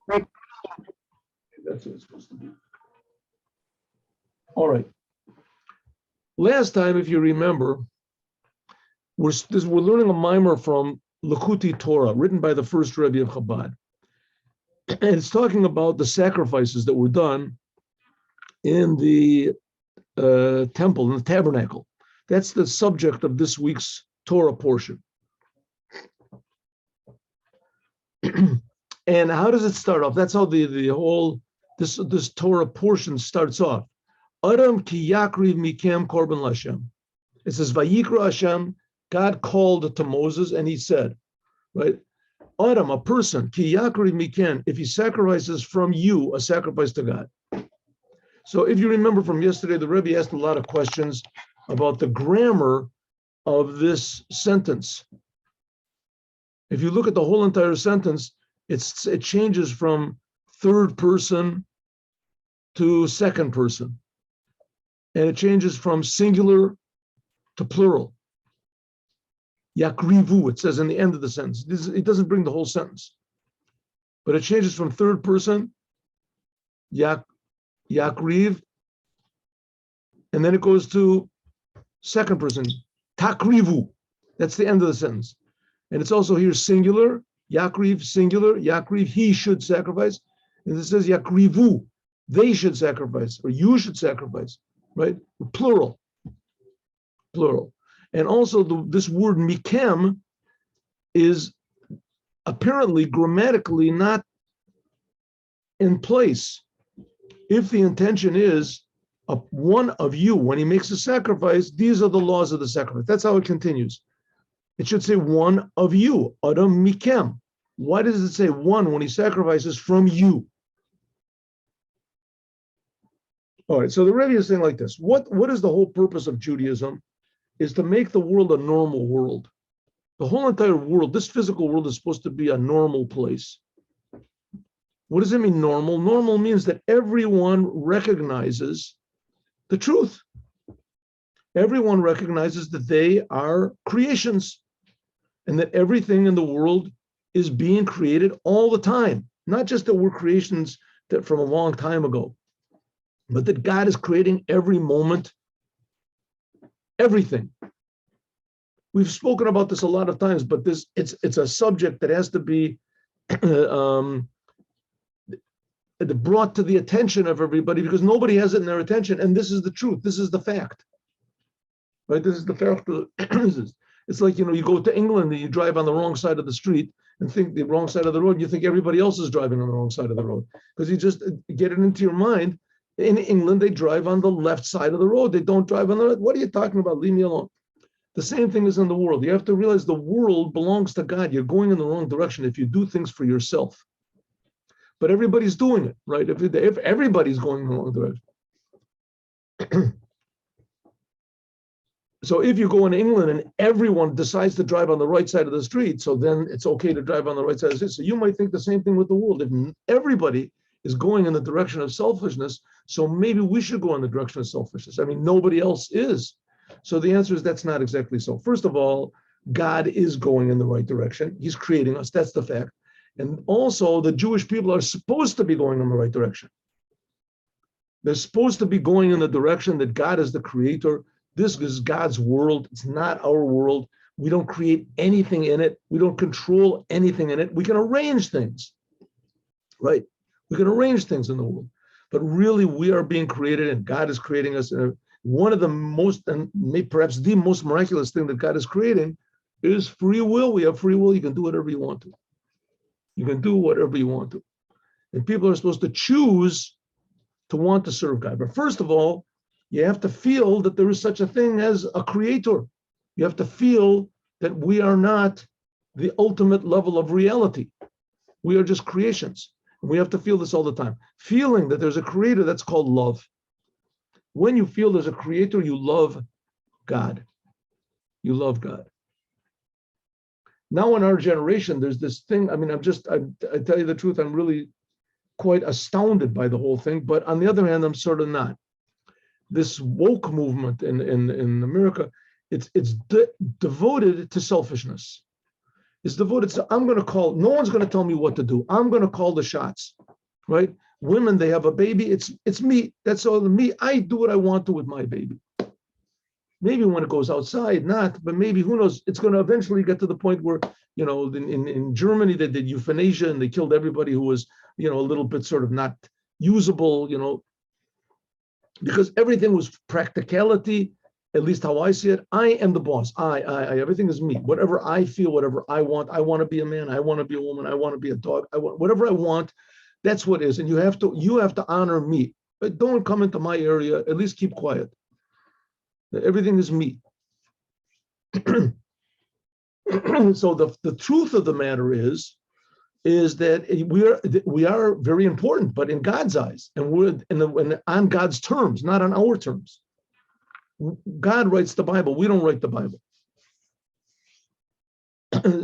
That's what it's supposed to be. All right. Last time, if you remember, we're learning a mimer from Likuti Torah, written by the first Rebbe of Chabad. And it's talking about the sacrifices that were done in the temple, in the tabernacle. That's the subject of this week's Torah portion. And how does it start off? That's how the whole this Torah portion starts off. Adam ki yakriv mikem korban l'Hashem. It says Vayikra Hashem. God called to Moses and he said, right? Adam, a person, ki yakriv mikem, if he sacrifices from you a sacrifice to God. So if you remember from yesterday, the Rebbe asked a lot of questions about the grammar of this sentence. If you look at the whole entire sentence, it changes from third person to second person. And it changes from singular to plural. Yakrivu, it says in the end of the sentence. It doesn't bring the whole sentence. But it changes from third person, yakriv, and then it goes to second person, takrivu. That's the end of the sentence. And it's also here singular, yakriv, singular, yakriv, he should sacrifice. And it says yakrivu, they should sacrifice, or you should sacrifice, right? Plural. And also this word mikem is apparently grammatically not in place. If the intention is one of you, when he makes a sacrifice, these are the laws of the sacrifice. That's how it continues. It should say one of you, Adam mikem. Why does it say one when he sacrifices from you? All right, so the Rebbe is saying like this. What is the whole purpose of Judaism? Is to make the world a normal world. The whole entire world, this physical world, is supposed to be a normal place. What does it mean, normal? Normal means that everyone recognizes the truth. Everyone recognizes that they are creations and that everything in the world is being created all the time. Not just that we're creations that from a long time ago, but that God is creating every moment, everything. We've spoken about this a lot of times, but it's a subject that has to be brought to the attention of everybody because nobody has it in their attention. And this is the truth. This is the fact. Right? This is the fact. It's like, you go to England and you drive on the wrong side of the street and think the wrong side of the road. And you think everybody else is driving on the wrong side of the road because you just get it into your mind. In England, they drive on the left side of the road. They don't drive on the right. What are you talking about? Leave me alone. The same thing is in the world. You have to realize the world belongs to God. You're going in the wrong direction if you do things for yourself. But everybody's doing it, right? If everybody's going in the wrong direction. So if you go in England and everyone decides to drive on the right side of the street, so then it's okay to drive on the right side of the street. So you might think the same thing with the world. If everybody is going in the direction of selfishness, so maybe we should go in the direction of selfishness. I mean, nobody else is. So the answer is that's not exactly so. First of all, God is going in the right direction. He's creating us. That's the fact. And also, the Jewish people are supposed to be going in the right direction. They're supposed to be going in the direction that God is the creator. This is God's world. It's not our world. We don't create anything in it. We don't control anything in it. We can arrange things, right? We can arrange things in the world. But really, we are being created, and God is creating us. And one of the most, and maybe perhaps the most miraculous thing that God is creating is free will. We have free will. You can do whatever you want to. You can do whatever you want to. And people are supposed to choose to want to serve God. But first of all, you have to feel that there is such a thing as a creator. You have to feel that we are not the ultimate level of reality. We are just creations. And we have to feel this all the time. Feeling that there's a creator, that's called love. When you feel there's a creator, you love God. You love God. Now in our generation, there's this thing. I mean, I tell you the truth, I'm really quite astounded by the whole thing. But on the other hand, I'm sort of not. This woke movement in America, it's devoted to selfishness. is devoted to, I'm going to call, no one's going to tell me what to do. I'm going to call the shots, right? Women, they have a baby. It's me. That's all me. I do what I want to with my baby. Maybe when it goes outside, not, but maybe, who knows, it's going to eventually get to the point where, in Germany, they did euthanasia and they killed everybody who was, a little bit sort of not usable, because everything was practicality, at least how I see it. I am the boss. I everything is me. Whatever I feel, whatever I want to be a man, I want to be a woman, I want to be a dog, I want whatever I want, that's what it is. And you have to honor me. But don't come into my area, at least keep quiet. Everything is me. So the truth of the matter is that we are very important, but in God's eyes, and we're on God's terms, not on our terms. God writes the Bible. We don't write the Bible.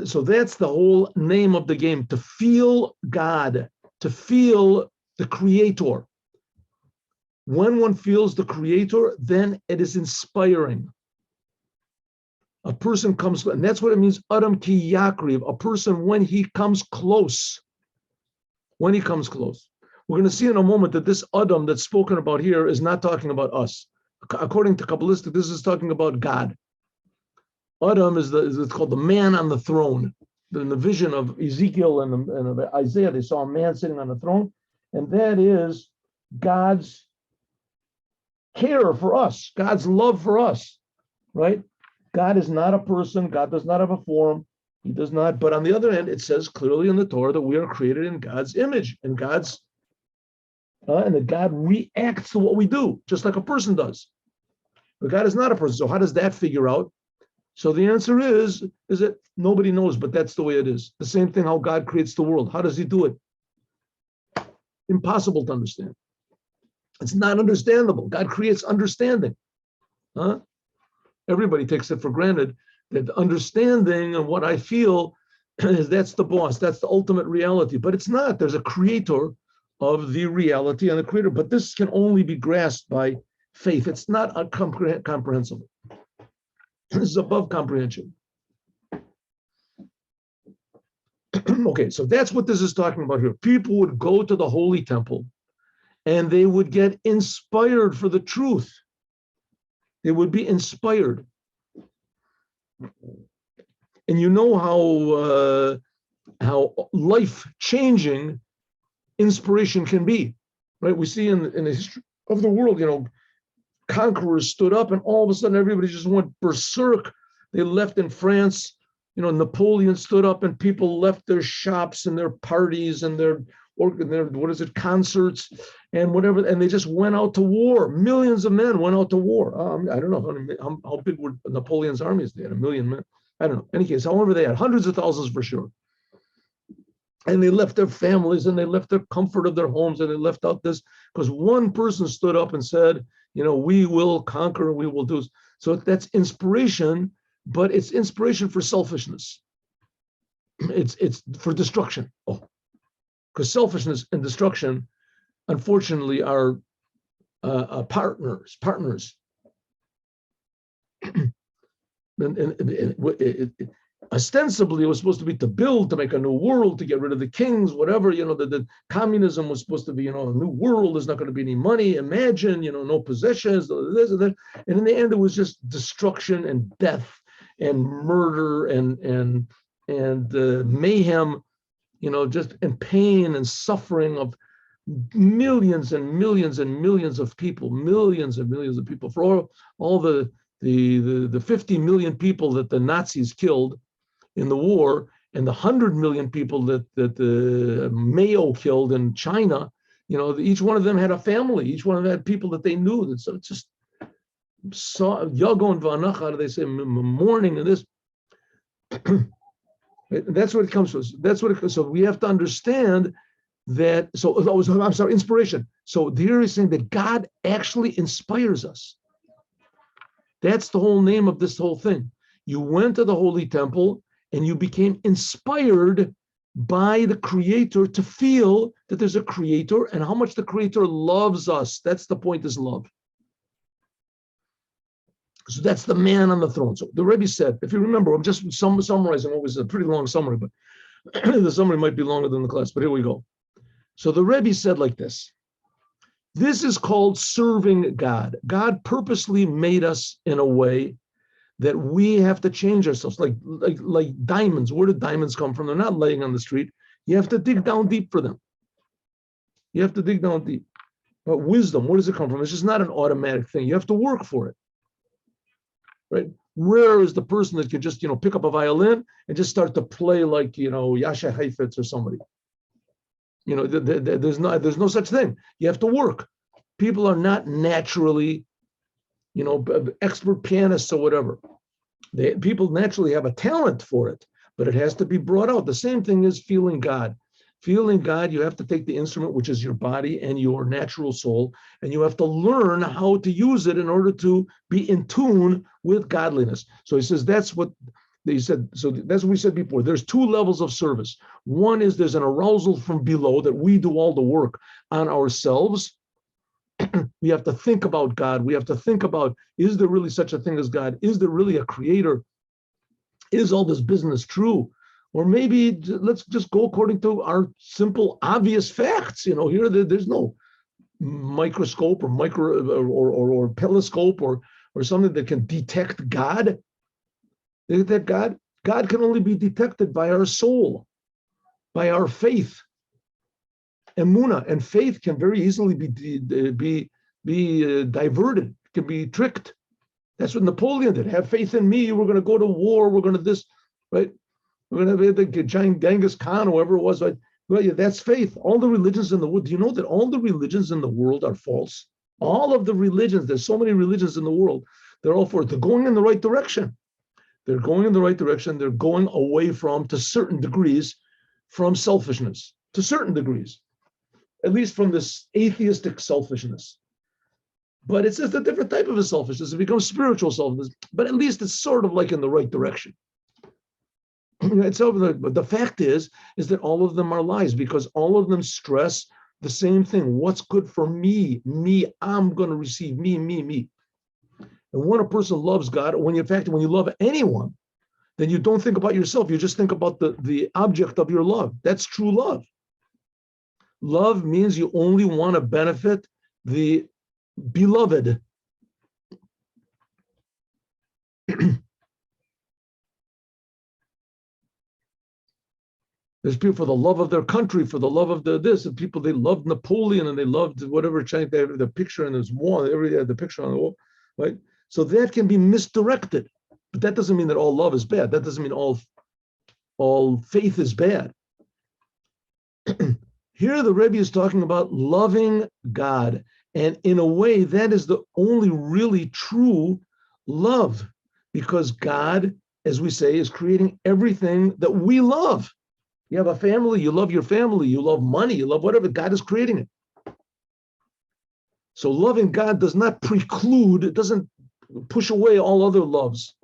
So that's the whole name of the game, to feel God, to feel the Creator. When one feels the Creator, then it is inspiring. A person comes, and that's what it means, Adam ki yakriv, a person when he comes close. When he comes close. We're going to see in a moment that this Adam that's spoken about here is not talking about us. According to Kabbalistic, this is talking about God. Adam is it's called the man on the throne. In the vision of Ezekiel and of Isaiah, they saw a man sitting on the throne, and that is God's care for us, God's love for us, right? God is not a person. God does not have a form. He does not. But on the other hand, it says clearly in the Torah that we are created in God's image, and and that God reacts to what we do, just like a person does. But God is not a person. So how does that figure out? So the answer is that nobody knows, but that's the way it is. The same thing how God creates the world. How does he do it? Impossible to understand. It's not understandable. God creates understanding. Everybody takes it for granted that understanding of what I feel is that's the boss, that's the ultimate reality. But it's not. There's a creator of the reality and the creator. But this can only be grasped by faith. It's not comprehensible. This is above comprehension. Okay, so that's what this is talking about here. People would go to the Holy Temple and they would get inspired for the truth. They would be inspired. And you know how life-changing inspiration can be, right? We see in the history of the world, conquerors stood up and all of a sudden everybody just went berserk. They left in France, Napoleon stood up and people left their shops and their parties and their concerts and whatever, and they just went out to war. Millions of men went out to war. I don't know how big were Napoleon's armies. They had 1 million men. I don't know. In any case, however, they had hundreds of thousands for sure. And they left their families and they left the comfort of their homes and they left out this because one person stood up and said, we will conquer and we will do. So that's inspiration, but it's inspiration for selfishness. It's for destruction. Because selfishness and destruction, unfortunately, are partners. Ostensibly, it was supposed to be to build, to make a new world, to get rid of the kings, whatever. The communism was supposed to be, a new world. There's not going to be any money. Imagine, no possessions, this and that. And in the end, it was just destruction and death and murder and mayhem. Just in pain and suffering of millions and millions and millions of people, for all the 50 million people that the Nazis killed in the war, and the 100 million people that the Mayo killed in China. Each one of them had a family. Each one of them had people that they knew. So it's just Yagon Vanacha, they say mourning and this. That's what it comes from. So we have to understand that. I'm sorry, inspiration. So there is saying that God actually inspires us. That's the whole name of this whole thing. You went to the Holy Temple and you became inspired by the Creator to feel that there's a Creator and how much the Creator loves us. That's the point, is love. So that's the man on the throne. So the Rebbe said, if you remember, I'm just summarizing what was a pretty long summary, but the summary might be longer than the class, but here we go. So the Rebbe said like this. This is called serving God. God purposely made us in a way that we have to change ourselves, like diamonds. Where did diamonds come from? They're not laying on the street. You have to dig down deep for them. You have to dig down deep. But wisdom, where does it come from? It's just not an automatic thing. You have to work for it, right? Rare is the person that could just, pick up a violin and just start to play like, Yasha Heifetz or somebody. There's no such thing. You have to work. People are not naturally, expert pianists or whatever. People naturally have a talent for it, but it has to be brought out. The same thing is feeling God. Feeling God, you have to take the instrument, which is your body and your natural soul, and you have to learn how to use it in order to be in tune with godliness. So he says that's what they said. So that's what we said before. There's two levels of service. One is there's an arousal from below that we do all the work on ourselves. We have to think about God. We have to think about, is there really such a thing as God? Is there really a creator? Is all this business true? Or maybe let's just go according to our simple, obvious facts. Here there's no microscope or telescope or something that can detect God. That God can only be detected by our soul, by our faith. Emunah, and faith can very easily be diverted, can be tricked. That's what Napoleon did. Have faith in me. We're going to go to war. We're going to this, right? We're going to have the giant Genghis Khan, whoever it was. Right? Well, yeah, that's faith. All the religions in the world. Do you know that all the religions in the world are false? All of the religions. There's so many religions in the world. They're all for it. They're going in the right direction. They're going in the right direction. They're going away from, to certain degrees, from selfishness. To certain degrees. At least from this atheistic selfishness. But it's just a different type of a selfishness. It becomes spiritual selfishness, but at least it's sort of like in the right direction. But the fact is that all of them are lies, because all of them stress the same thing. What's good for me? I'm going to receive me. And when a person loves God, when you love anyone, then you don't think about yourself. You just think about the object of your love. That's true love. Love means you only want to benefit the beloved. There's people for the love of their country, for the love of this, and people, they loved Napoleon and they loved whatever, they have the picture and there's wall, everybody had the picture on the wall, right? So that can be misdirected, but that doesn't mean that all love is bad. That doesn't mean all faith is bad. Here the Rebbe is talking about loving God, and in a way that is the only really true love, because God, as we say, is creating everything that we love. You have a family, you love your family, you love money, you love whatever, God is creating it. So loving God does not preclude, it doesn't push away all other loves,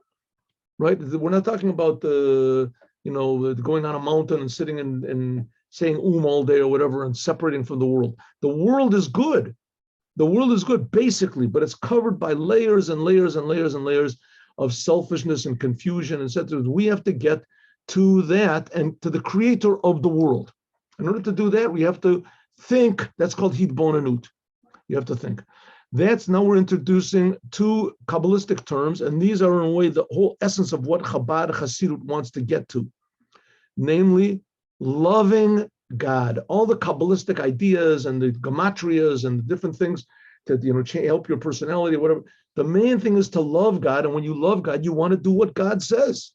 right? We're not talking about going on a mountain and sitting and saying all day or whatever and separating from the world. The world is good. The world is good basically, but it's covered by layers and layers and layers and layers of selfishness and confusion, etc. We have to get to that and to the creator of the world. In order to do that, we have to think. That's called hitbonenut. You have to think. Now we're introducing two Kabbalistic terms, and these are in a way the whole essence of what Chabad Hasidut wants to get to, namely loving God. All the Kabbalistic ideas and the gematrias and the different things to help your personality, whatever. The main thing is to love God, and when you love God, you want to do what God says.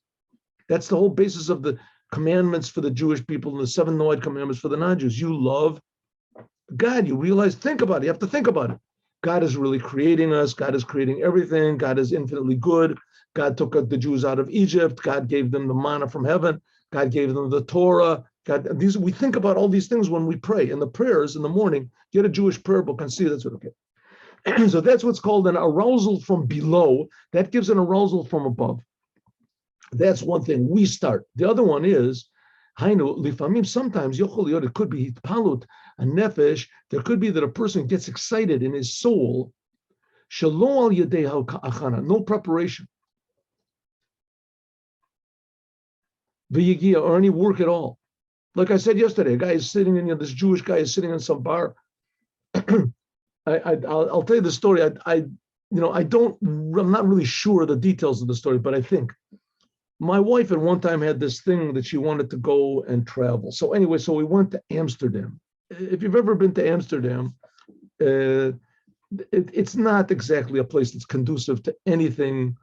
That's the whole basis of the commandments for the Jewish people and the 7 Noahide commandments for the non-Jews. You love God. You realize, think about it. You have to think about it. God is really creating us. God is creating everything. God is infinitely good. God took the Jews out of Egypt. God gave them the manna from heaven. God gave them the Torah. We think about all these things when we pray. In the prayers in the morning, get a Jewish prayer book and see that's what, okay. So that's what's called an arousal from below. That gives an arousal from above. That's one thing we start. The other one is, sometimes it could be palut, a nephesh. There could be that a person gets excited in his soul, Shelo al yedei ha'achana, no preparation. V'yigia, or any work at all. Like I said yesterday, a guy is sitting in, this Jewish guy is sitting in some bar. I'll tell you the story. I'm not really sure of the details of the story, but I think my wife at one time had this thing that she wanted to go and travel. So anyway, so we went to Amsterdam. If you've ever been to Amsterdam, it's not exactly a place that's conducive to anything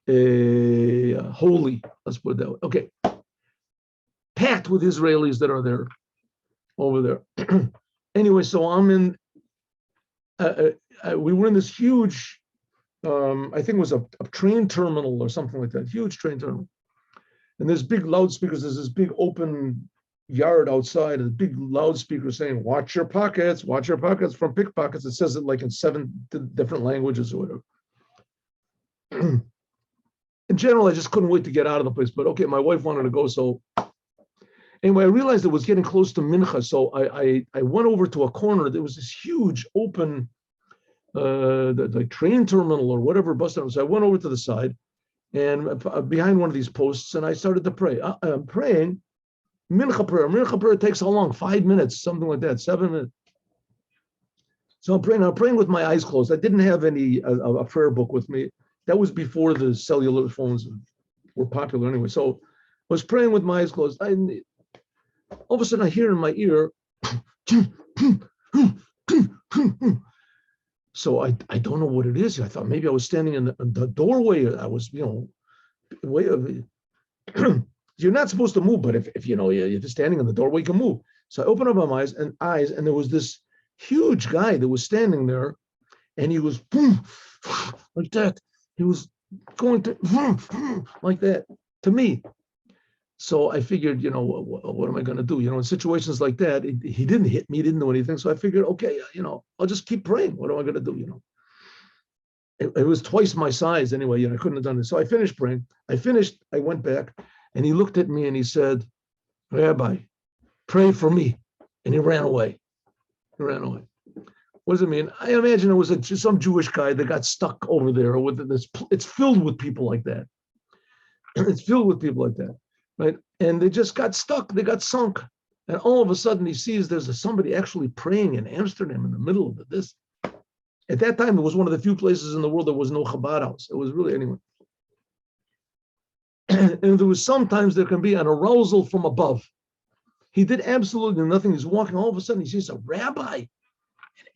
holy. Let's put it that way. Okay. Packed with Israelis that are there, over there. Anyway, so I'm in, we were in this huge, I think it was a train terminal or something like that, huge train terminal. And there's big loudspeakers, there's this big open yard outside, and a big loudspeaker saying, watch your pockets from pickpockets. It says it like in 7 different languages or whatever. In general, I just couldn't wait to get out of the place, but okay, my wife wanted to go, so anyway, I realized it was getting close to Mincha, so I went over to a corner. There was this huge open the train terminal or whatever bus terminal. So I went over to the side and behind one of these posts, and I started to pray. I'm praying Mincha prayer. Mincha prayer takes how long? 5 minutes, something like that, 7 minutes. So I'm praying with my eyes closed. I didn't have any a prayer book with me. That was before the cellular phones were popular anyway. So I was praying with my eyes closed. All of a sudden I hear in my ear, so I don't know what it is. I thought maybe I was standing in the doorway. I was, way of. You're not supposed to move, but if you're standing in the doorway, you can move. So I opened up my eyes, and there was this huge guy that was standing there, and he was like that. He was going to like that to me. So I figured, what am I going to do? In situations like that, he didn't hit me, he didn't do anything. So I figured, okay, I'll just keep praying. What am I going to do? It was twice my size anyway. I couldn't have done it. So I finished praying. I went back, and he looked at me and he said, Rabbi, pray for me. And he ran away. What does it mean? I imagine it was some Jewish guy that got stuck over there with this. It's filled with people like that. It's filled with people like that. Right, and they just got stuck. They got sunk, and all of a sudden he sees there's somebody actually praying in Amsterdam in the middle of this. At that time, it was one of the few places in the world there was no Chabad house. It was really anyway. And there was sometimes there can be an arousal from above. He did absolutely nothing. He's walking. All of a sudden, he sees a rabbi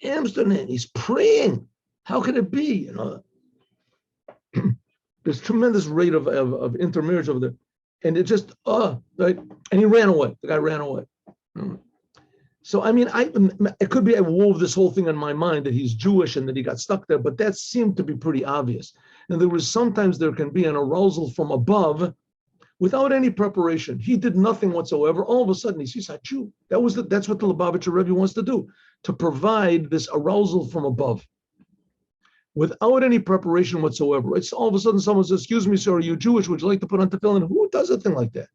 in Amsterdam. He's praying. How could it be? There's tremendous rate of intermarriage over there. And it just, right? And he ran away. The guy ran away. So, I mean, it could be I wove this whole thing in my mind that he's Jewish and that he got stuck there, but that seemed to be pretty obvious. And sometimes there can be an arousal from above without any preparation. He did nothing whatsoever. All of a sudden, he sees a Jew. That's what the Lubavitcher Rebbe wants to do, to provide this arousal from above, without any preparation whatsoever. It's all of a sudden someone says, excuse me, sir, are you Jewish? Would you like to put on tefillin? Who does a thing like that?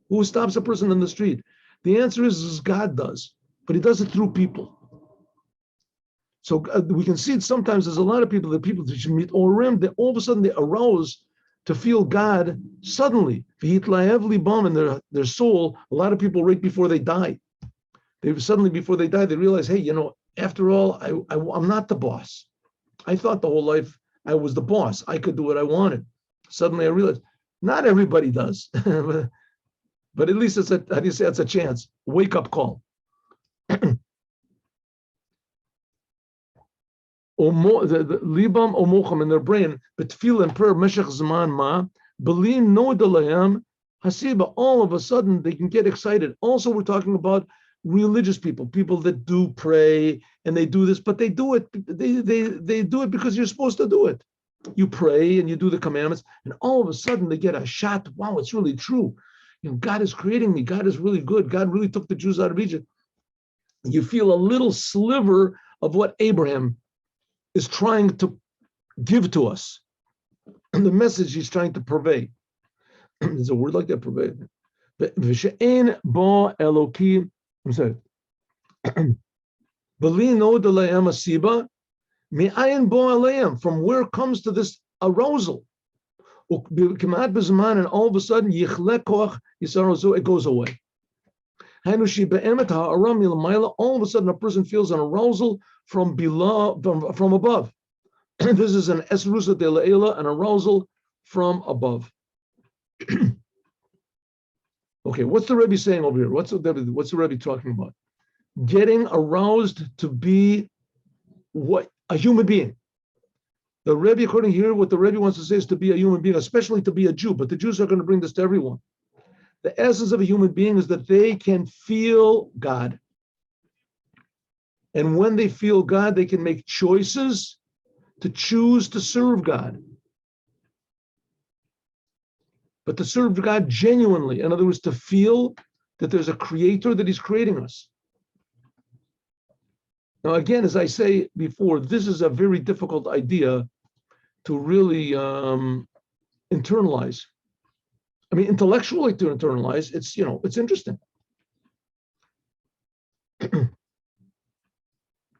Who stops a person in the street? The answer is God does, but he does it through people. So we can see it sometimes. There's a lot of people that you meet Orim, that all of a sudden they arouse to feel God suddenly. In their soul, a lot of people right before they die. Before they die, they realize, hey, after all, I'm not the boss. I thought the whole life I was the boss. I could do what I wanted. Suddenly I realized not everybody does, but at least it's a chance. Wake up call. Libam omocham in their brain, but tefillah and prayer meshach zman ma belim no delahem hasiba. All of a sudden they can get excited. Also, we're talking about religious people that do pray and they do this, but they do it. They do it because you're supposed to do it. You pray and you do the commandments, and all of a sudden they get a shot. Wow, it's really true. God is creating me. God is really good. God really took the Jews out of Egypt. You feel a little sliver of what Abraham is trying to give to us, and the message he's trying to purvey. There's a word like that, purvey. V'she'en bo Elokim. I'm sorry. Belino de le'em asiba Me'ayin bo aleim, from where comes to this arousal. And all of a sudden, it goes away. All of a sudden, a person feels an arousal from below, from above. This is an esrusa de le'ela, an arousal from above. Okay, what's the Rebbe saying over here? What's the Rebbe talking about? Getting aroused to be what a human being. The Rebbe, according here, what the Rebbe wants to say is to be a human being, especially to be a Jew. But the Jews are going to bring this to everyone. The essence of a human being is that they can feel God. And when they feel God, they can make choices to choose to serve God. But to serve God genuinely, in other words, to feel that there's a creator that he's creating us. Now, again, as I say before, this is a very difficult idea to really internalize. I mean, intellectually to internalize, it's, it's interesting.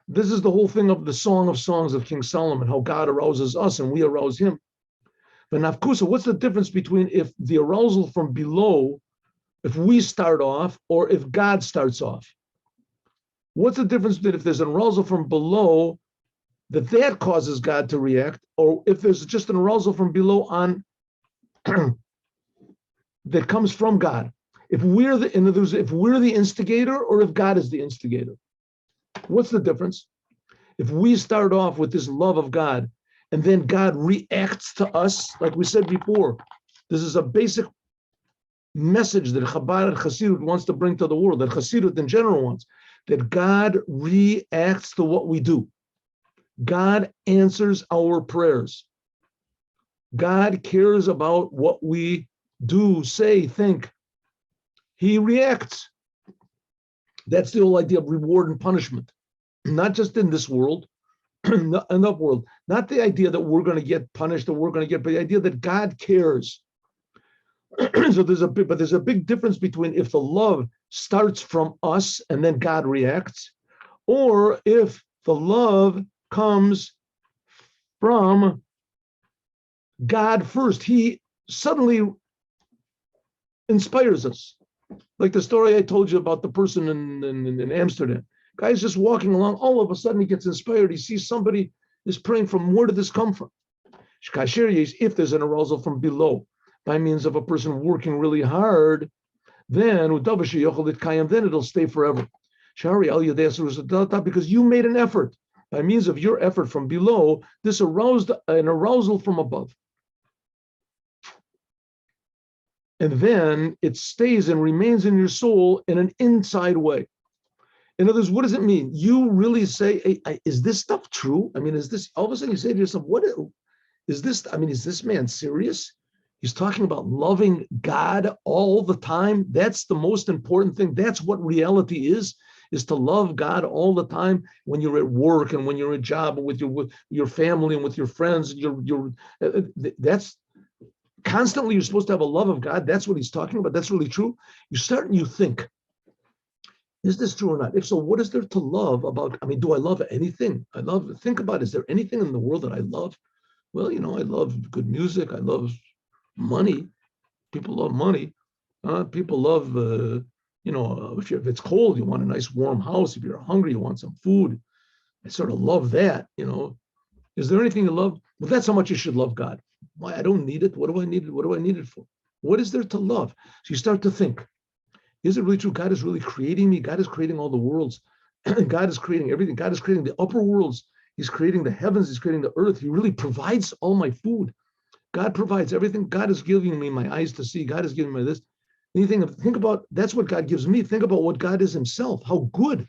This is the whole thing of the Song of Songs of King Solomon, how God arouses us and we arouse him. But nafkusa, what's the difference between if the arousal from below, if we start off, or if God starts off? What's the difference between if there's an arousal from below, that causes God to react, or if there's just an arousal from below on that comes from God? If we're the instigator, or if God is the instigator? What's the difference? If we start off with this love of God, and then God reacts to us, like we said before, this is a basic message that Chabad and Chassidut wants to bring to the world, that Chassidut in general wants, that God reacts to what we do. God answers our prayers. God cares about what we do, say, think. He reacts. That's the whole idea of reward and punishment, not just in this world, in the world. Not the idea that we're going to get punished or but the idea that God cares. So there's a big difference between if the love starts from us and then God reacts, or if the love comes from God first. He suddenly inspires us. Like the story I told you about the person in Amsterdam. Guy's just walking along, all of a sudden he gets inspired. He sees somebody is praying from, where did this come from? If there's an arousal from below, by means of a person working really hard, then it'll stay forever. Because you made an effort. By means of your effort from below, this aroused an arousal from above. And then it stays and remains in your soul in an inside way. In other words, what does it mean? You really say, hey, is this stuff true? I mean, is this, all of a sudden you say to yourself, what is this? I mean, is this man serious? He's talking about loving God all the time. That's the most important thing. That's what reality is to love God all the time when you're at work and when you're at a job and with your family and with your friends. That's constantly, you're supposed to have a love of God. That's what he's talking about. That's really true. You start and you think, is this true or not? If so, what is there to love about? I mean, do I love anything? Think about, is there anything in the world that I love? Well, I love good music. I love money. People love money. People love, if it's cold, you want a nice warm house. If you're hungry, you want some food. I sort of love that, Is there anything you love? Well, that's how much you should love God. Why? I don't need it. What do I need it? What do I need it for? What is there to love? So you start to think, is it really true? God is really creating me. God is creating all the worlds. God is creating everything. God is creating the upper worlds. He's creating the heavens. He's creating the earth. He really provides all my food. God provides everything. God is giving me my eyes to see. God is giving me this. Think about, that's what God gives me. Think about what God is himself. How good,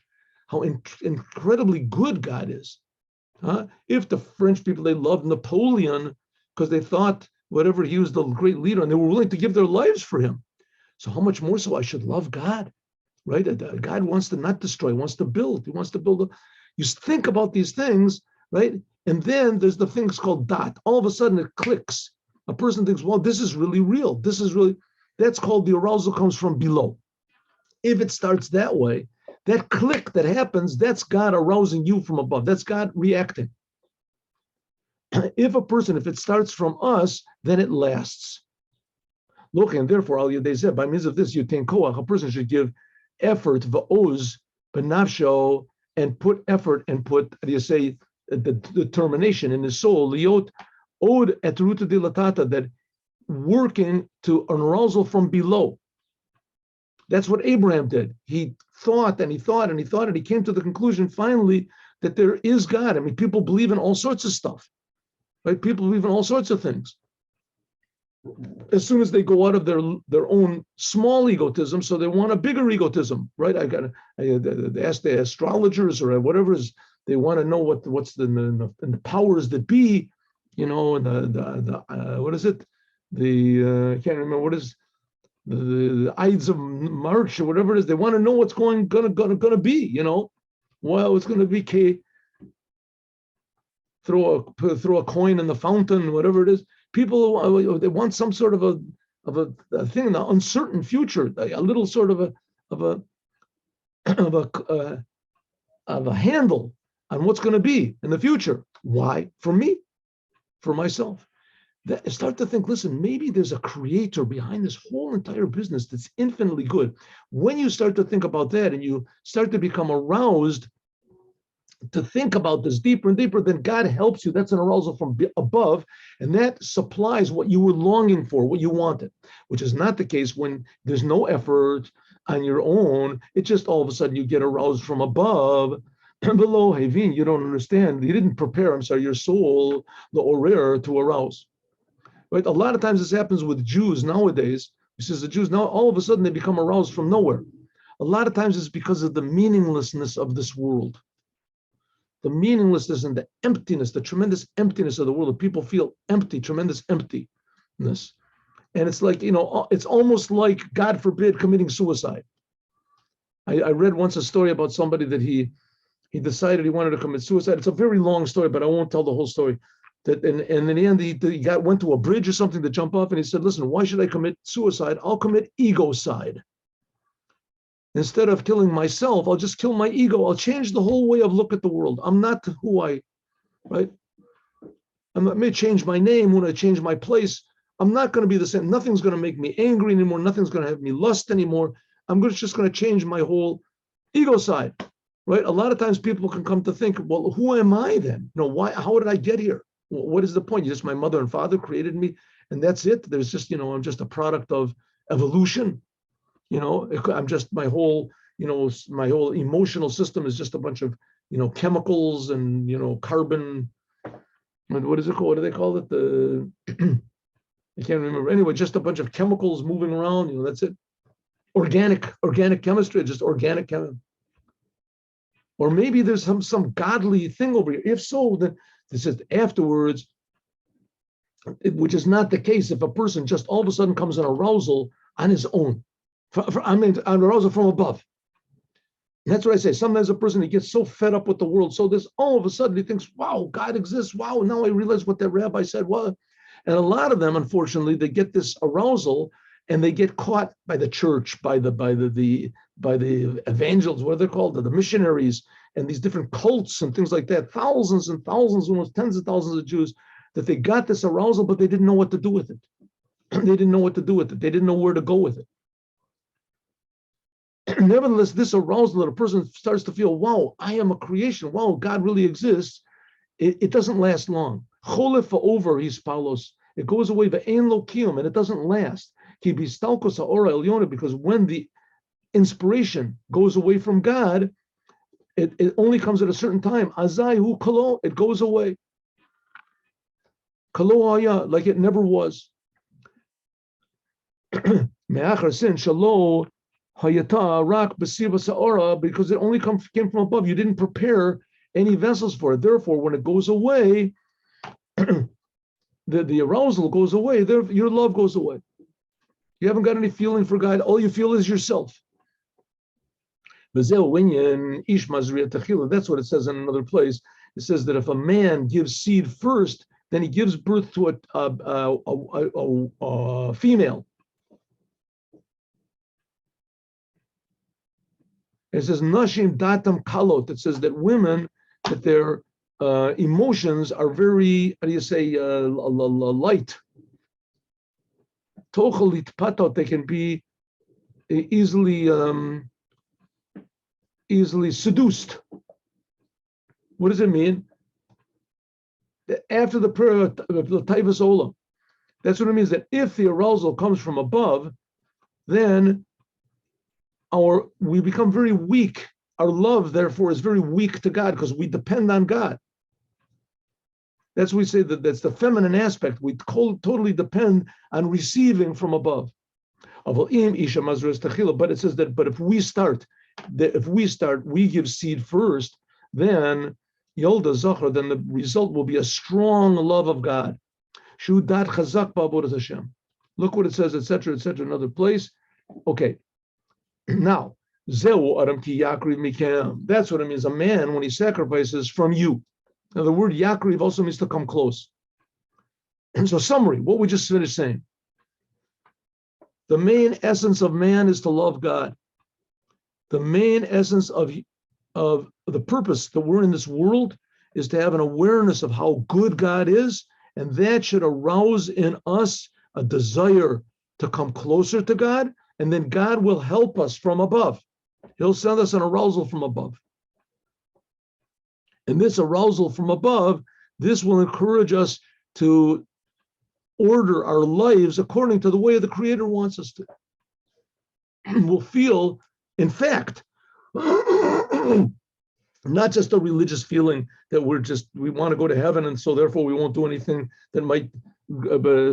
how incredibly good God is. If the French people, they loved Napoleon because they thought whatever, he was the great leader and they were willing to give their lives for him. So how much more so I should love God, right? God wants to not destroy, he wants to build. He wants to build. You think about these things, right? And then there's the things called dot. All of a sudden it clicks. A person thinks, well, this is really real. That's called the arousal comes from below. If it starts that way, that click that happens, that's God arousing you from above. That's God reacting. if it starts from us, then it lasts. Look, and therefore, by means of this, you think koach, a person should give effort, va'oz, benafsho, and put effort and put, the determination in his soul, liot od et ruta dilatata, that working to an arousal from below. That's what Abraham did. He thought and he thought and he thought, and he came to the conclusion finally that there is God. I mean, people believe in all sorts of stuff, right? People believe in all sorts of things. As soon as they go out of their own small egotism, so they want a bigger egotism, right? I ask the astrologers or whatever is, they want to know what's the powers that be, and the what is it? I can't remember what is the Ides of March or whatever it is. They want to know what's gonna be, Well, it's going to be throw a coin in the fountain, whatever it is. People, they want some sort of a thing in the uncertain future, a little sort of a handle on what's going to be in the future. Why? For me, for myself. Start to think, listen, maybe there's a creator behind this whole entire business that's infinitely good. When you start to think about that and you start to become aroused to think about this deeper and deeper, then God helps you. That's an arousal from above, and that supplies what you were longing for, what you wanted, which is not the case when there's no effort on your own. It's just all of a sudden you get aroused from above. Below, Havin, you don't understand. You didn't prepare, your soul, the orer, to arouse. Right? A lot of times this happens with Jews nowadays. He says the Jews now all of a sudden they become aroused from nowhere. A lot of times it's because of the meaninglessness of this world. The meaninglessness and the emptiness, the tremendous emptiness of the world. People feel empty, tremendous emptiness. And it's like, it's almost like, God forbid, committing suicide. I read once a story about somebody that he decided he wanted to commit suicide. It's a very long story, but I won't tell the whole story. And in the end, he went to a bridge or something to jump off, and he said, listen, why should I commit suicide? I'll commit egocide. Instead of killing myself, I'll just kill my ego. I'll change the whole way of look at the world. I'm not right? I may change my name when I change my place. I'm not going to be the same. Nothing's going to make me angry anymore. Nothing's going to have me lust anymore. I'm just going to change my whole ego side, right? A lot of times people can come to think, well, who am I then? Why? How did I get here? What is the point? Just my mother and father created me, and that's it. There's just, I'm just a product of evolution. I'm just my whole emotional system is just a bunch of, chemicals and, carbon. What is it called? What do they call it? I can't remember. Anyway, just a bunch of chemicals moving around. That's it. Organic chemistry, just organic chemistry. Or maybe there's some godly thing over here. If so, then this is afterwards, which is not the case if a person just all of a sudden comes an arousal on his own. An arousal from above. And that's what I say. Sometimes a person, he gets so fed up with the world. So this all of a sudden he thinks, wow, God exists. Wow, now I realize what that rabbi said was. And a lot of them, unfortunately, they get this arousal and they get caught by the church, by the evangelists, what are they called? The missionaries and these different cults and things like that. Thousands and thousands, almost tens of thousands of Jews, that they got this arousal, but they didn't know what to do with it. They didn't know what to do with it. They didn't know where to go with it. Nevertheless, this arousal that a person starts to feel, wow, I am a creation. Wow, God really exists. It doesn't last long. Cholef over his paulos. It goes away, ve'ein lo kiyum, and it doesn't last. Ki bistalkos ha'ora elyona, because when the inspiration goes away from God, it only comes at a certain time. Azai hu kalo, it goes away. Kalo haya, like it never was. Me'achar sin shalo hayata rak b'siva sa'ora, because it only came from above. You didn't prepare any vessels for it. Therefore, when it goes away, the arousal goes away. Your love goes away. You haven't got any feeling for God. All you feel is yourself. That's what it says in another place. It says that if a man gives seed first, then he gives birth to a female. It says nashim datam kalot. It says that women, that their emotions are very, how do you say, light. Tochalit patot, they can be easily seduced. What does it mean? After the prayer of Taivas Olam, that's what it means, that if the arousal comes from above, then we become very weak. Our love, therefore, is very weak to God because we depend on God. That's what we say, that's the feminine aspect. We totally depend on receiving from above. But it says that, but if we start, we give seed first, then Yolda Zachar, then the result will be a strong love of God. Shudat Chazak Ba'avodas Hashem. Look what it says, etc., another place. Okay. Now, Zeu Adam Ki Yakriv Mikem. That's what it means. A man, when he sacrifices from you. Now, the word Yakriv also means to come close. And so, summary, what we just finished saying. The main essence of man is to love God. The main essence of the purpose that we're in this world is to have an awareness of how good God is, and that should arouse in us a desire to come closer to God, and then God will help us from above. He'll send us an arousal from above. And this arousal from above, this will encourage us to order our lives according to the way the Creator wants us to. We'll feel, in fact, not just a religious feeling that we want to go to heaven, and so therefore we won't do anything that might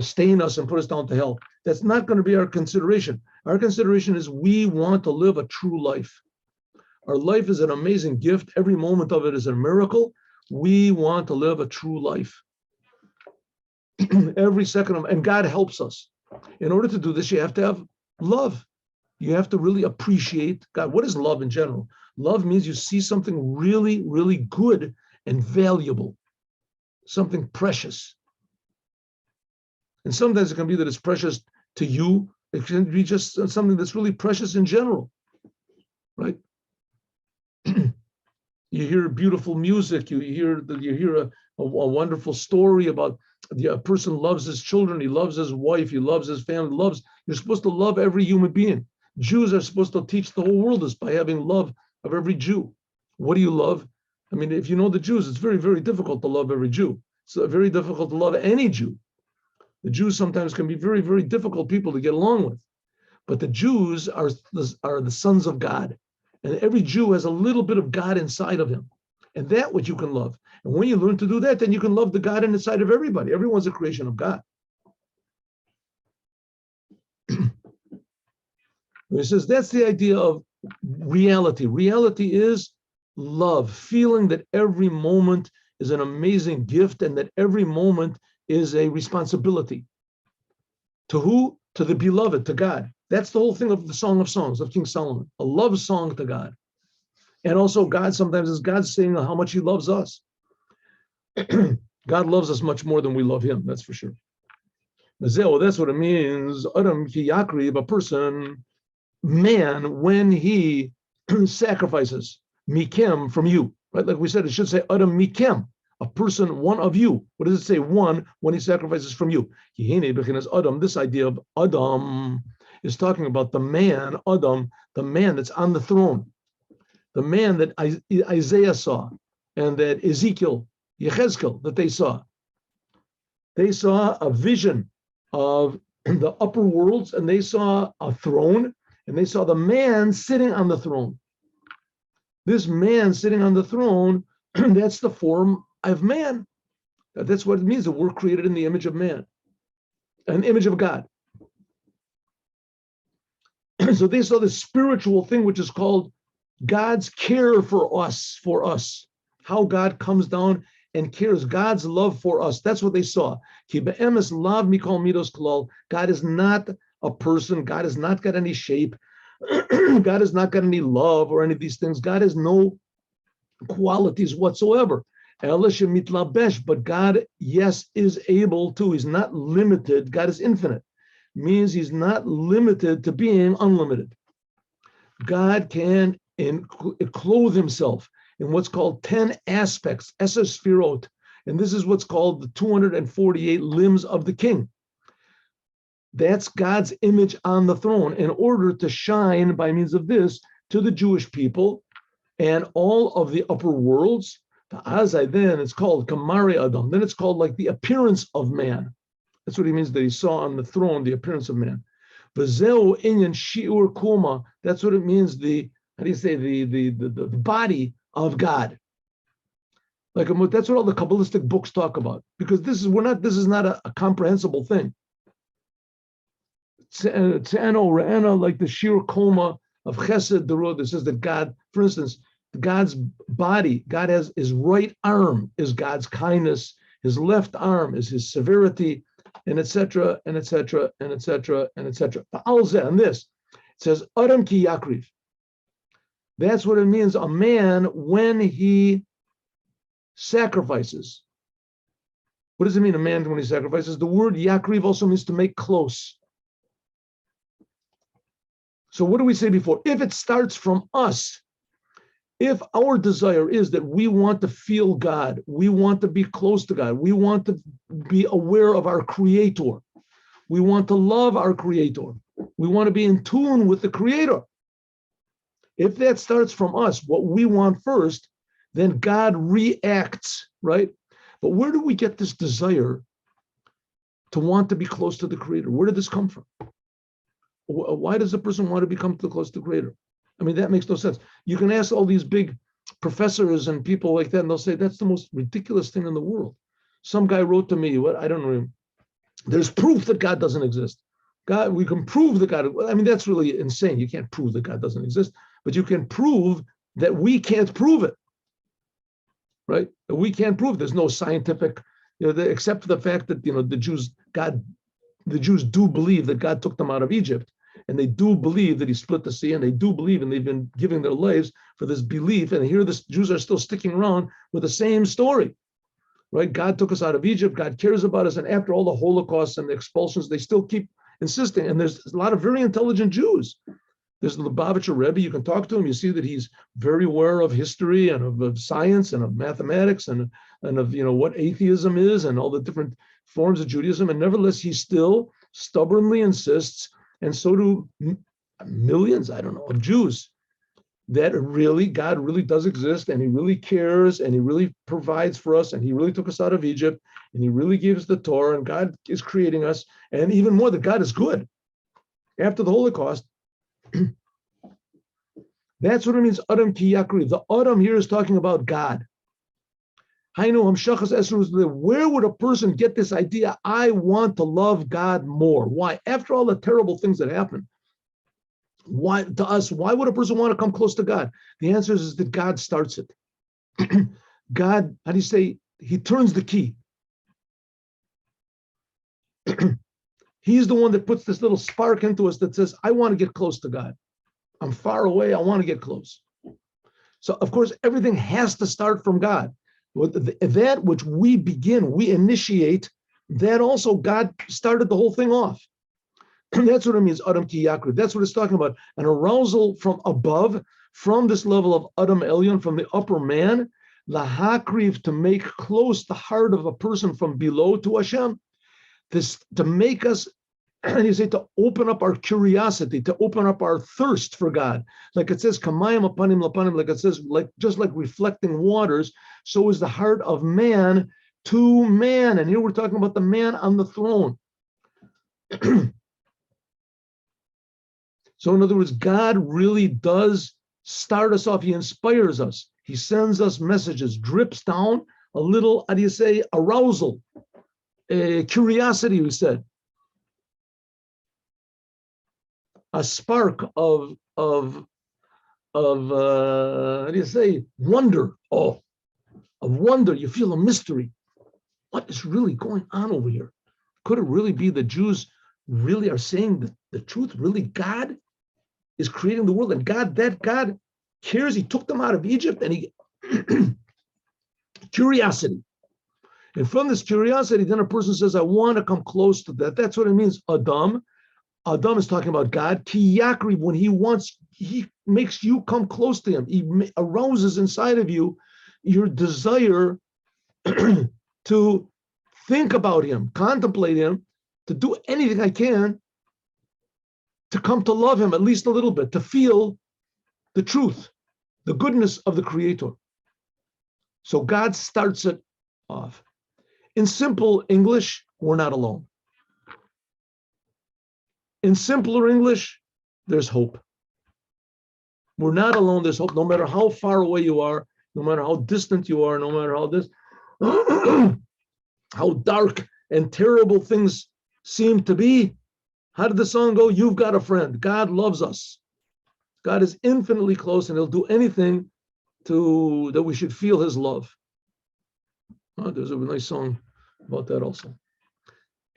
stain us and put us down to hell. That's not going to be our consideration. Our consideration is we want to live a true life. Our life is an amazing gift. Every moment of it is a miracle. We want to live a true life. Every second of it, and God helps us. In order to do this, you have to have love. You have to really appreciate God. What is love in general? Love means you see something really, really good and valuable, something precious. And sometimes it can be that it's precious to you. It can be just something that's really precious in general, right? You hear beautiful music. You hear a wonderful story about a person loves his children. He loves his wife. He loves his family. You're supposed to love every human being. Jews are supposed to teach the whole world this by having love of every Jew. What do you love? I mean, if you know the Jews, it's very, very difficult to love every Jew. It's very difficult to love any Jew. The Jews sometimes can be very, very difficult people to get along with. But the Jews are the sons of God. And every Jew has a little bit of God inside of him. And that what you can love. And when you learn to do that, then you can love the God inside of everybody. Everyone's a creation of God. He says that's the idea of reality. Reality is love, feeling that every moment is an amazing gift and that every moment is a responsibility. To who? To the beloved, to God. That's the whole thing of the Song of Songs of King Solomon, a love song to God. And also God sometimes is God saying how much he loves us. God loves us much more than we love him, that's for sure. That's what it means. Adam ki yakrib, a person, man, when he sacrifices, mikem, from you, right? Like we said, it should say Adam mikem, a person, one of you. What does it say? One, when he sacrifices from you. Adam, this idea of Adam is talking about the man, Adam, the man that's on the throne, the man that Isaiah saw, and that Ezekiel, Yechezkel, that they saw. They saw a vision of the upper worlds, and they saw a throne, and they saw the man sitting on the throne. This man sitting on the throne, that's the form of man. That's what it means that we're created in the image of man, an image of God. So they saw this spiritual thing, which is called God's care for us, how God comes down and cares, God's love for us. That's what they saw. God is not a person. God has not got any shape. God has not got any love or any of these things. God has no qualities whatsoever. But God, yes, is able to. He's not limited. God is infinite. Means he's not limited to being unlimited. God can clothe himself in what's called 10 aspects, Eser Sfirot. And this is what's called the 248 limbs of the king. That's God's image on the throne in order to shine by means of this to the Jewish people and all of the upper worlds. Azai, then it's called Kamari Adam. Then it's called like the appearance of man. That's what he means that he saw on the throne, the appearance of man. V'zeu inyan shiur kuma. That's what it means, the body of God. Like that's what all the Kabbalistic books talk about. Because this is not a comprehensible thing. Tzano, Ra'ana, like the shiur koma of Chesed Derod, that says that God, for instance, God's body, God has his right arm is God's kindness, his left arm is his severity, and etc. and etc. and etc. and etc. And this, it says Adam ki yakriv. That's what it means. A man when he sacrifices. What does it mean? A man when he sacrifices? The word yakriv also means to make close. So what do we say before? If it starts from us, if our desire is that we want to feel God, we want to be close to God, we want to be aware of our Creator, we want to love our Creator, we want to be in tune with the Creator. If that starts from us, what we want first, then God reacts, right? But where do we get this desire to want to be close to the Creator? Where did this come from? Why does a person want to become too close to the Creator? I mean, that makes no sense. You can ask all these big professors and people like that, and they'll say, that's the most ridiculous thing in the world. Some guy wrote to me, I don't know, there's proof that God doesn't exist. God, we can prove that God, I mean, that's really insane. You can't prove that God doesn't exist, but you can prove that we can't prove it, right? We can't prove there's no scientific, except for the fact that, the Jews do believe that God took them out of Egypt. And they do believe that he split the sea, and they do believe, and they've been giving their lives for this belief. And here the Jews are still sticking around with the same story, right? God took us out of Egypt. God cares about us. And after all the Holocausts and the expulsions, they still keep insisting. And there's a lot of very intelligent Jews. There's the Lubavitcher Rebbe. You can talk to him. You see that he's very aware of history and of science and of mathematics and of what atheism is and all the different forms of Judaism. And nevertheless, he still stubbornly insists. And so do millions, of Jews, that really, God really does exist, and he really cares, and he really provides for us, and he really took us out of Egypt, and he really gave us the Torah, and God is creating us, and even more, that God is good. After the Holocaust, that's what it means, Adam ki yakri. The Adam here is talking about God. Where would a person get this idea? I want to love God more. Why? After all the terrible things that happen, why to us? Why would a person want to come close to God? The answer is that God starts it. God, how do you say? He turns the key. He's the one that puts this little spark into us that says, I want to get close to God. I'm far away. I want to get close. So, of course, everything has to start from God. That which we begin, we initiate, that also God started the whole thing off. That's what it means, Adam ki yakriv. That's what it's talking about. An arousal from above, from this level of Adam Elyon, from the upper man, lahakriv, to make close the heart of a person from below to Hashem. This to make us, and you say, to open up our curiosity, to open up our thirst for God. Like it says, kamayim apanim lapanim, like it says, just like reflecting waters, so is the heart of man to man. And here we're talking about the man on the throne. So in other words, God really does start us off. He inspires us. He sends us messages, drips down a little, how do you say, arousal, curiosity, we said. A spark of how do you say, wonder. Oh, of wonder. You feel a mystery. What is really going on over here? Could it really be the Jews really are saying the truth? Really, God is creating the world, and that God cares. He took them out of Egypt, and he curiosity. And from this curiosity, then a person says, I want to come close to that. That's what it means, Adam. Adam is talking about God. Ki yakriv, when he wants, he makes you come close to him. He arouses inside of you your desire to think about him, contemplate him, to do anything I can to come to love him at least a little bit, to feel the truth, the goodness of the Creator. So God starts it off. In simple English, we're not alone. In simpler English, there's hope. We're not alone, there's hope. No matter how far away you are, no matter how distant you are, no matter how how dark and terrible things seem to be. How did the song go? You've got a friend. God loves us. God is infinitely close, and he'll do anything that we should feel his love. There's a nice song about that also.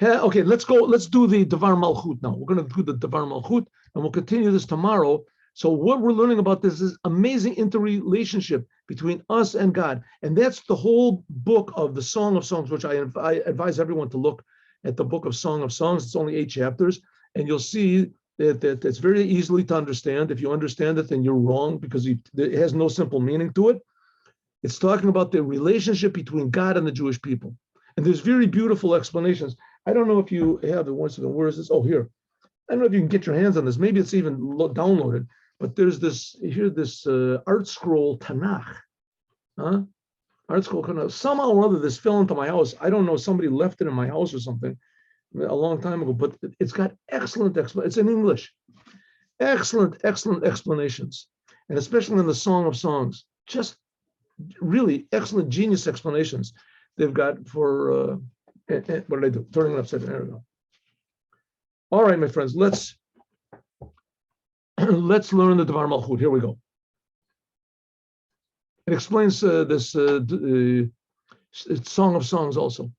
Okay, let's do the Devar Malchut now. We're going to do the Devar Malchut, and we'll continue this tomorrow. So what we're learning about this is amazing interrelationship between us and God. And that's the whole book of the Song of Songs, which I advise everyone to look at the book of Song of Songs. It's only 8 chapters. And you'll see that it's very easily to understand. If you understand it, then you're wrong because it has no simple meaning to it. It's talking about the relationship between God and the Jewish people. And there's very beautiful explanations. I don't know if you have it. Once again, where is this? Oh, here. I don't know if you can get your hands on this. Maybe it's even downloaded. But there's this art scroll Tanakh. Art scroll Tanakh. Somehow or other, this fell into my house. I don't know. Somebody left it in my house or something a long time ago. But it's got excellent it's in English. Excellent explanations. And especially in the Song of Songs. Just really excellent, genius explanations they've got for, what did I do? Turning it upside down. There we go. All right, my friends, let's learn the Devar Malchut. Here we go. It explains this Song of Songs also.